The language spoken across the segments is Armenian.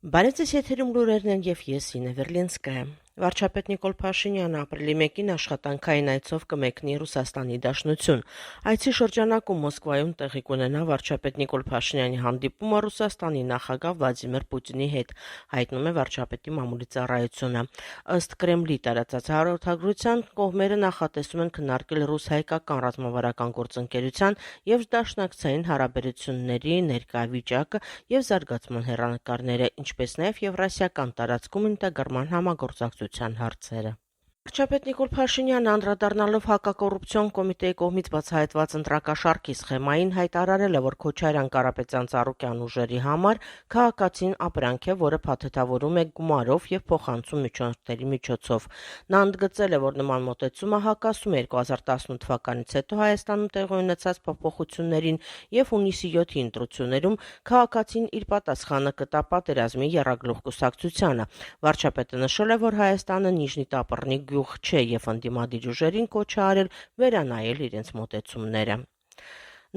Բարեձեզ եթերում լուրերն են եւ ես Իննա Վերլինսկայա։ Վարչապետ Նիկոլ Փաշինյանը ապրիլի 1-ին աշխատանքային այցով կմեկնի Ռուսաստանի Դաշնություն։ Այցի շրջանակում Մոսկվայում տեղի կունենա վարչապետ Նիկոլ Փաշինյանի հանդիպումը Ռուսաստանի նախագահ Վլադիմիր Պուտինի հետ, հայտնում է վարչապետի մամուլի ծառայությունը։ Ըստ Կրեմլի տարածած հաղորդագրության, կողմերը նախատեսում են քննարկել ռուս-հայկական ռազմավարական գործընկերության եւ դաշնակցային հարաբերությունների ներկայ վիճակը եւ զարգացման հեռանկարները, ինչպես նաև եվրասիական տարածքում ինտեգրման համագործակցության հարցերը։ Վարչապետ Նիկոլ Փաշինյանը անդրադառնալով հակակոռուպցիոն կոմիտեի կողմից բացահայտված ընտրակաշառքի սխեմային հայտարարել է, որ Քոչարյան Կարապետյան-Ծառուկյան ուժերի համար քաղաքացին ապրանք է, որը փաթեթավորում է գումարով եւ փոխանցում միջնորդների միջոցով։ Նա ընդգծել է, որ նման մոտեցումը հակասում է 2018 թվականից հետո Հայաստանում տեղի ունեցած փոփոխություններին եւ հունիսի 7-ի ընտրություններում քաղաքացին իր պատասխանը կտա պատերազմի եռագլուխ կուսակցությանը։ Վարչապետը նշել է, որ Հայաստանը Նիժնի Տապռնի գյուղ չէ եւ ընդդիմադիր ուժերին կոչ է արել վերանայել իրենց մոտեցումները։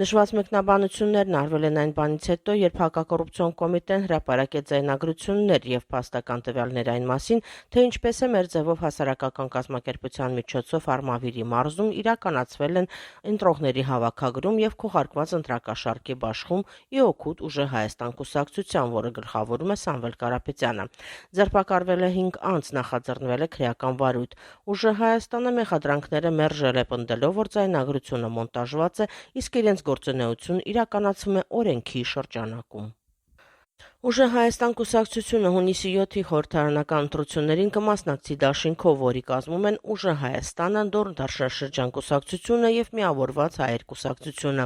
Նշված մեկնաբանություններն արվել են այն բանից հետո, երբ հակակոռուպցիոն կոմիտեն հրապարակեց ձայնագրություններ եւ փաստական տվյալներ այն մասին, թե ինչպես է մեր ձևով հասարակական կազմակերպության միջոցով Արմավիրի մարզում իրականացվել են ընտրողների հավաքագրում եւ քողարկված ընտրակաշառքի բաշխում ի օգուտ ուժը Հայաստան կուսակցության, որը գլխավորում է Սամվել Կարապետյանը։ Ձերբակալվել է 5 անձ, նախաձեռնվել է քրեական վարույթ։ Ուժը Հայաստանը մեղադրանքները մերժել է, պնդելով, որ ձայնագրությունը մոնտաժված է, իսկ իրենց գործունեությունն իրականացվում է օրենքի շրջանակում։ Ուժը Հայաստան կուսակցությունը հունիսի 7-ի խորհրդարանական ընտրություններին կմասնակցի դաշինքով, որի կազմում են Ուժը Հայաստանը, Դորն դարաշրջան կուսակցությունը եւ Միավորված հայեր կուսակցությունը։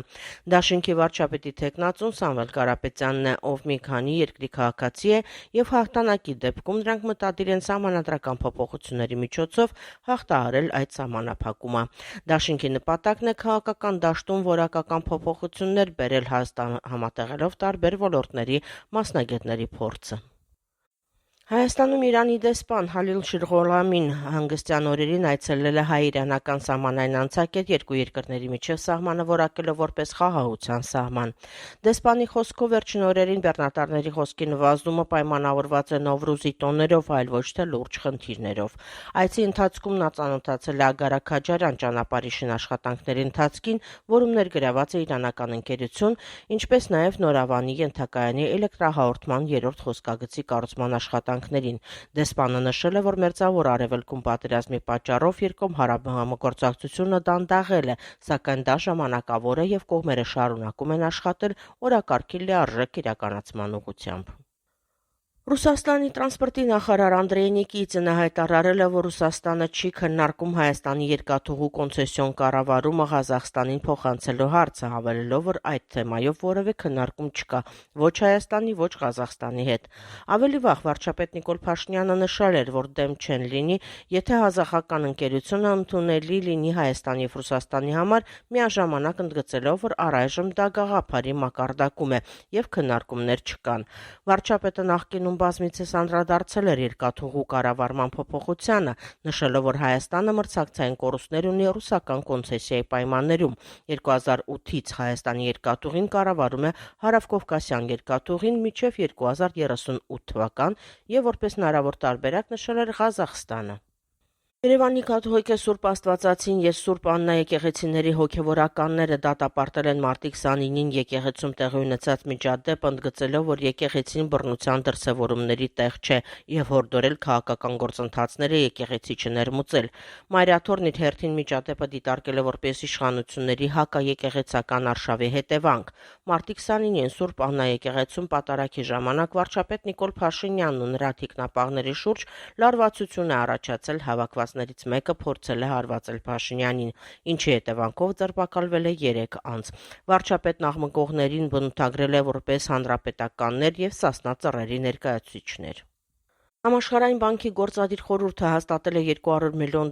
Դաշինքի վարչապետի թեկնածուն Սամվել Կարապետյանն է, ով մի քանի երկրի քաղաքացի է եւ հաղթանակի դեպքում նրանք մտադիր են սահմանադրական փոփոխությունների միջոցով հաղթահարել այդ սահմանափակումը։ Դաշինքի նպատակն է քաղաքական դաշտում որակական փոփոխություններ բերել, համատեղելով տարբեր ոլորտների մասնագետների փորձը։ Հայաստանում Իրանի դեսպան Հալիլ Շիրղոլամին հանգստյան օրերին այցելել է հայ-իրանական սահմանային անցակետ, երկու երկրների միջև սահմանը որակելով որպես խաղաղության սահման։ Դեսպանի խոսքով վերջին օրերին բեռնատարների խոսքի նվազումը պայմանավորված է Նովրուզի տոներով, այլ ոչ թե լուրջ խնդիրներով։ Այցի ընթացքում նա ծանոթացել է Ագարա Քաջարյան ճանապարհի շինաշխատանքների ընթացքին, որում ներգրաված է իրանական ընկերություն, ինչպես նաև Նորավանի ենթակայանի էլեկտրահաղորդման 3-րդ խոսքագծի կառուցման աշխատանքներին։ Դեսպանը նշել է, որ Մերձավոր Արևելքում պատերազմի պատճառով երկկողմ համագործակցությունը դանդաղել է, սակայն դա ժամանակավոր է եւ կողմերը շարունակում են աշխատել օրակարգի լիարժեք իրականացման ուղղությամբ։ Ռուսաստանի տրանսպորտի նախարար Անդրեյ Նիկիտինը հայտարարել է, որ Ռուսաստանը չի քննարկում Հայաստանի երկաթուղու կոնցեսիոն կառավարումը Ղազախստանին փոխանցելու հարցը, հավելելով, որ այդ թեմայով որևէ քննարկում չկա ոչ Հայաստանի, ոչ Ղազախստանի հետ։ Ավելի վաղ վարչապետ Նիկոլ Փաշինյանը նշել էր, որ դեմ չեն լինի, եթե ղազախական ընկերությունը ընդունելի լինի Հայաստանի եւ Ռուսաստանի համար, միաժամանակ ընդգծելով, որ առայժմ դա գաղափարի մակարդակում է եւ քննարկումներ չկան։ Վարչապետը նախկինում բազմիցս անդրադարձել էր երկաթուղու կառավարման փոփոխությանը, նշելով, որ Հայաստանը մրցակցային կորուստներ ունի ռուսական կոնցեսիայի պայմաններում։ 2008-ից Հայաստանի երկաթուղին կառավարում է Հարավկովկասյան երկաթուղին մինչև 2038 թվական եւ որպես հնարավոր տարբերակ նշել էր Ղազախստանը։ Երևանի կաթողիկե Սուրբ Աստվածածին եւ Սուրբ Աննա եկեղեցիների հոգեվորականները դատապարտել են մարտի 29-ին եկեղեցում տեղի ունեցած միջադեպ, ընդգծելով, որ եկեղեցին բռնության դրսևորումների տեղ չէ եւ հորդորել քաղաքական գործընթացները եկեղեցի չներմուծել։ Մայրաթորն իր հերթին միջադեպը դիտարկել է որպես իշխանությունների հակաեկեղեցական արշավի հետևանք։ Մարտի 29-ին Սուրբ Աննա եկեղեցում պատարագի ժամանակ վարչապետ Նիկոլ Փաշինյանն ու նրա թիկնապահների շուրջ լարվածություն է առաջացել, հավաքվածներից մեկը փորձել է հարվածել Փաշինյանին, ինչի հետևանքով ձերբակալվել է 3 անձ։ Վարչապետն աղմկողներին բնութագրել է որպես հանրապետականներ եւ Սասնա ծռերի ներկայացուցիչներ։ Համաշխարհային բանկի գործադիր խորհուրդը հաստատել է $200 միլիոն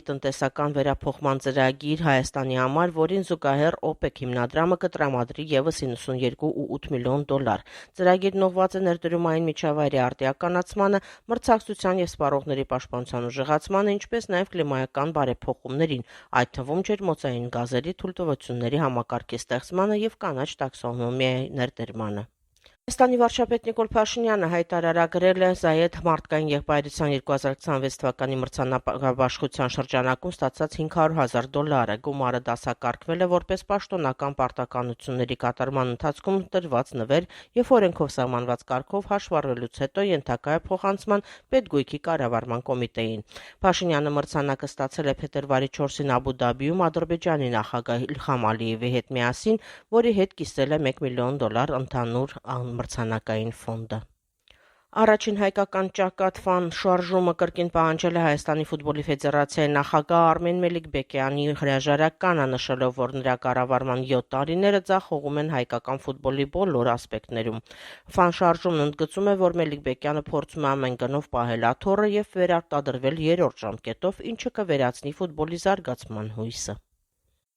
տնտեսական վերափոխման ծրագիր Հայաստանի համար, որին զուգահեռ OPEC հիմնադրամը կտրամադրի ևս $92.8 միլիոն։ Ծրագիրն ուղղված է ներդրումային միջավայրի արտիականացմանը, մրցակցության եւ սպառողների պաշտպանության ուժեղացմանը, ինչպես նաեւ կլիմայական բարեփոխումներին, այդ թվում ջերմոցային գազերի թույլտվությունների համակարգի ստեղծմանը եւ կանաչ տաքսոնոմիայի ներդրմանը։ Հայաստանի վարչապետ Նիկոլ Փաշինյանը հայտարարագրել է Զայեդ մարդկային եղբայրության 2026 թվականի մրցանակաբաշխության շրջանակում ստացած $500,000 գումարը դասակարգվել է որպես պաշտոնական պարտականությունների կատարման ընթացքում տրված նվեր և օրենքով սահմանված կարգով հաշվառվելուց հետո ենթակա է փոխանցման պետգույքի կառավարման կոմիտեին։ Փաշինյանը մրցանակը ստացել է փետրվարի 4-ին Աբու Դաբիում Ադրբեջանի նախագահ Իլհամ Ալիևի հետ միասին, որի հետ կիսել է $1 միլիոն ընդհանուր մրցանակային ֆոնդը։ Առաջին հայկական ճակատվան շարժումը կրկին պահանջել է Հայաստանի ֆուտբոլի ֆեդերացիայի նախագահ Արմեն Մելիքբեկյանի հրաժարականը, նշելով, որ նրա կառավարման 7 տարիները ձախողում են հայկական ֆուտբոլի բոլոր ասպեկտներում։ Ֆանշարժումն ընդգծում է, որ Մելիքբեկյանը փորձում է ամեն գնով պահել աթոռը և վերարտադրվել երրորդ ժամկետով, ինչը կվերացնի ֆուտբոլի զարգացման հույսը։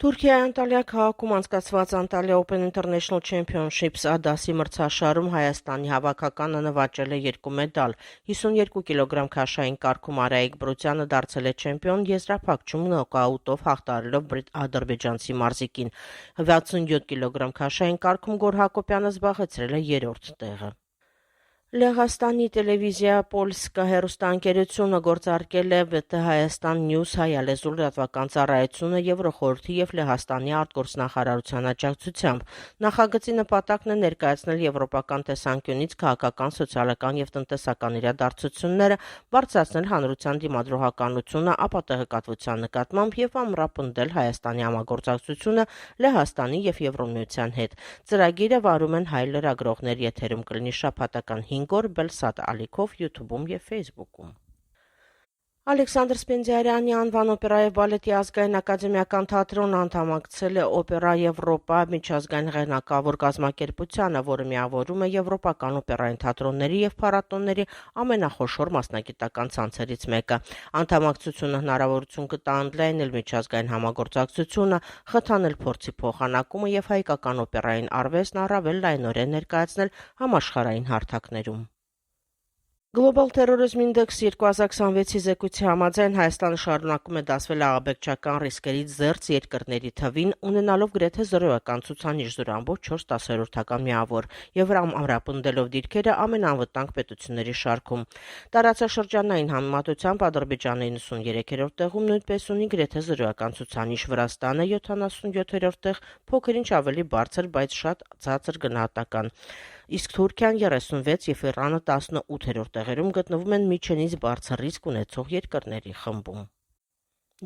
Թուրքիայի Անտալիա քաղաքում անցկացված Antalya Open International Championships դասի մրցաշարում Հայաստանի հավաքականը նվաճել է 2 մեդալ։ 52 կիլոգրամ քաշային կարգում Արայիկ Բրուտյանը դարձել է չեմպիոն, եզրափակչում նոկաուտով հաղթահարելով ադրբեջանցի մարզիկին։ 67 կիլոգրամ քաշային կարգում Գոր Հակոբյանը զբաղեցրել է 3-րդ տեղը։ Լեհաստանի տելևիզիա Պոլսկա հեռուստաընկերությունը գործարկել է ՎՏ Հայաստան Նյուզ հայալեզու լրատվական ծառայությունը Եվրոխորհրդի և Լեհաստանի արտգործնախարարության աջակցությամբ։ Նախագծի նպատակն է ներկայացնել եվրոպական տեսանկյունից քաղաքական, սոցիալական և տնտեսական իրադարձությունները, բարձրացնել հանրության դիմադրողականությունը ապատեղեկատվության նկատմամբ և ամրապնդել Հայաստանի համագործակցությունը Լեհաստանի և Եվրամիության հետ։ Ծրագիրը վարում են հայ լրագրողներ, եթերում կլինի շաբաթական 5 օր Բելսատ ալիքով յութուբում և ֆեյսբուքում։ Ալեքսանդր Սպենդիարյանի անվան օպերայի և բալետի ազգային ակադեմիական թատրոնը անդամակցել է Օպերա Եվրոպա միջազգային եղանակավոր կազմակերպությանը, որը միավորում է եվրոպական օպերային թատրոնների և փառատոների ամենախոշոր մասնագիտական ցանցերից մեկը։ Անդամակցությունը հնարավորություն կտա ընդլայնել միջազգային համագործակցությունը, խթանել փորձի փոխանակումը և հայկական օպերային արվեստն առավել լայնորեն ներկայացնել համաշխարհային հարթակներում։ Global Terrorism Index 2026-ի զեկույցի համաձայն Հայաստանը շարունակում է դասվել աղաբեկչական ռիսկերից զերծ երկրների թվին, ունենալով գրեթե զրոյական ցուցանիշ 0.4 միավոր և ամրապնդելով դիրքերը ամենաանվտանգ պետությունների շարքում։ Տարածաշրջանային համեմատությամբ Ադրբեջանը 93-րդ տեղում նույնպես ունի գրեթե զրոյական ցուցանիշ, Վրաստանը 77-րդ տեղ, փոքր-ինչ ավելի բարձր, բայց շատ ցածր գնահատական, իսկ Թուրքիան 36 և Իրանը 18-րդ տեղերում գտնվում են միջինից բարձր ռիսկ ունեցող երկրների խմբում։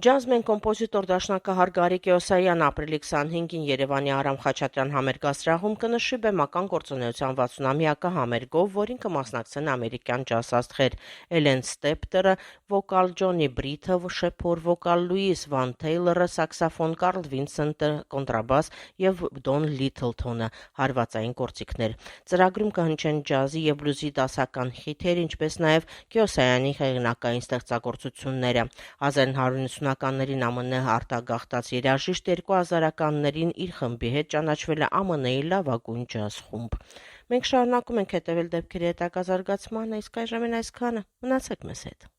Ջազմեն կոմպոզիտոր դաշնակահար Գարիկ Էոսայանը ապրիլի 25-ին Երևանի Արամ Խաչատրյան համերգասրահում կնշի բեմական գործունեության 60-ամյակը համերգով, որին կմասնակցեն ամերիկյան ջազ աստղեր Էլեն Ստեպտերը, վոկալ Ջոնի Բրիթը, շեփոր վոկալ Լուիս Վան Թեյլորը, սաքսոֆոն Կարլ Վինսենտը, կոնտրաբաս և Դոն Լիթլթոնը, հարվածային գործիքներ։ Ծրագրում կհնչեն ջազի և բլյուզի դասական խիթեր, ինչպես նաև Էոսայանի հեղինակային ստեղծագործությունները։ 1990-ականներին ԱՄՆ արտագաղթած երաժիշտ 2000-ականներին իր խմբի հետ ճանաչվել է ԱՄՆ-ի լավագույն ջազ խումբ։ Մենք շարունակում ենք հետևել դեպքերի հետագա զարգացմանը, իսկ այժմ այսքանը։ Մնացեք մեզ հետ։